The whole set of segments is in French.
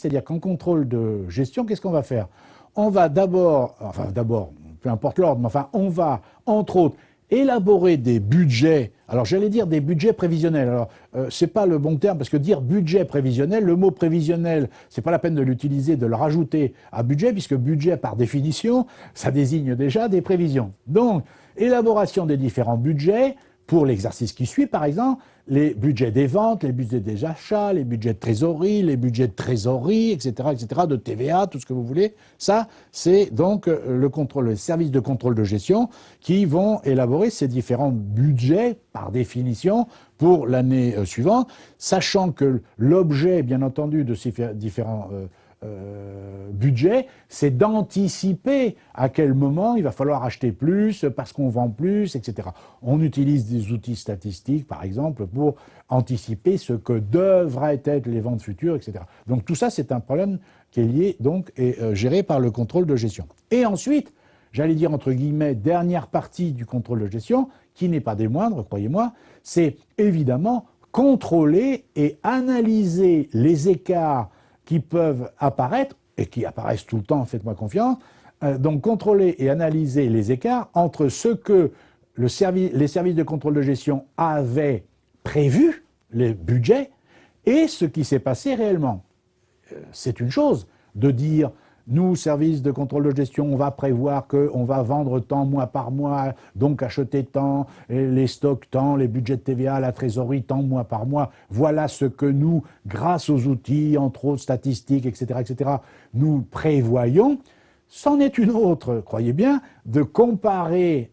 c'est-à-dire qu'en contrôle de gestion, qu'est-ce qu'on va faire? On va d'abord, peu importe l'ordre, mais enfin, on va, entre autres, élaborer des budgets, alors j'allais dire des budgets prévisionnels, alors c'est pas le bon terme, parce que dire budget prévisionnel, le mot prévisionnel, c'est pas la peine de l'utiliser, de le rajouter à budget, puisque budget, par définition, ça désigne déjà des prévisions. Donc, élaboration des différents budgets, pour l'exercice qui suit, par exemple, les budgets des ventes, les budgets des achats, les budgets de trésorerie, etc., de TVA, tout ce que vous voulez. Ça, c'est donc le service de contrôle de gestion qui vont élaborer ces différents budgets, par définition, pour l'année suivante, sachant que l'objet, bien entendu, de ces différents budget, c'est d'anticiper à quel moment il va falloir acheter plus parce qu'on vend plus, etc. On utilise des outils statistiques, par exemple, pour anticiper ce que devraient être les ventes futures, etc. Donc tout ça, c'est un problème qui est lié donc et géré par le contrôle de gestion. Et ensuite, j'allais dire entre guillemets, dernière partie du contrôle de gestion, qui n'est pas des moindres, croyez-moi, c'est évidemment contrôler et analyser les écarts qui peuvent apparaître, et qui apparaissent tout le temps, faites-moi confiance, donc contrôler et analyser les écarts entre ce que les services de contrôle de gestion avaient prévu, les budgets, et ce qui s'est passé réellement. C'est une chose de dire, nous, services de contrôle de gestion, on va prévoir qu'on va vendre tant mois par mois, donc acheter tant, les stocks tant, les budgets de TVA, la trésorerie tant mois par mois. Voilà ce que nous, grâce aux outils, entre autres statistiques, etc., nous prévoyons. C'en est une autre, croyez bien, de comparer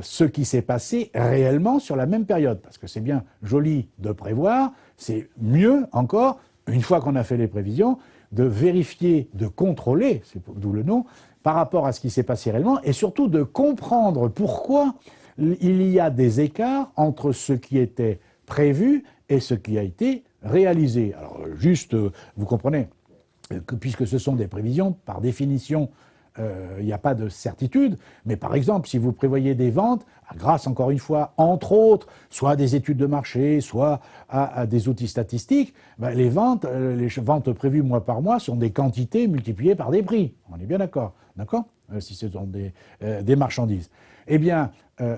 ce qui s'est passé réellement sur la même période. Parce que c'est bien joli de prévoir, c'est mieux encore, une fois qu'on a fait les prévisions, de vérifier, de contrôler, c'est d'où le nom, par rapport à ce qui s'est passé réellement, et surtout de comprendre pourquoi il y a des écarts entre ce qui était prévu et ce qui a été réalisé. Alors juste, vous comprenez, que puisque ce sont des prévisions, par définition, il n'y a pas de certitude, mais par exemple, si vous prévoyez des ventes, grâce encore une fois, entre autres, soit à des études de marché, soit à des outils statistiques, ben les ventes prévues mois par mois sont des quantités multipliées par des prix. On est bien d'accord, si ce sont des marchandises. Eh bien,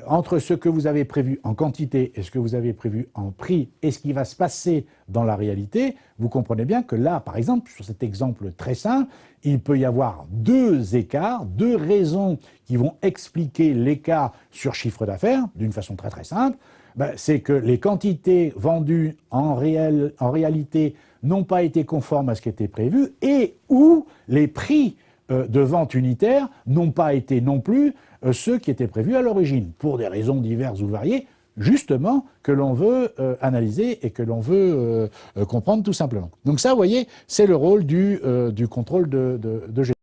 entre ce que vous avez prévu en quantité et ce que vous avez prévu en prix et ce qui va se passer dans la réalité, vous comprenez bien que là, par exemple, sur cet exemple très simple, il peut y avoir deux écarts, deux raisons qui vont expliquer l'écart sur chiffre d'affaires, d'une façon très très simple. Ben, c'est que les quantités vendues en réalité n'ont pas été conformes à ce qui était prévu et ou les prix de vente unitaire n'ont pas été non plus ceux qui étaient prévus à l'origine, pour des raisons diverses ou variées, justement, que l'on veut analyser et que l'on veut comprendre tout simplement. Donc ça, vous voyez, c'est le rôle du contrôle de gestion.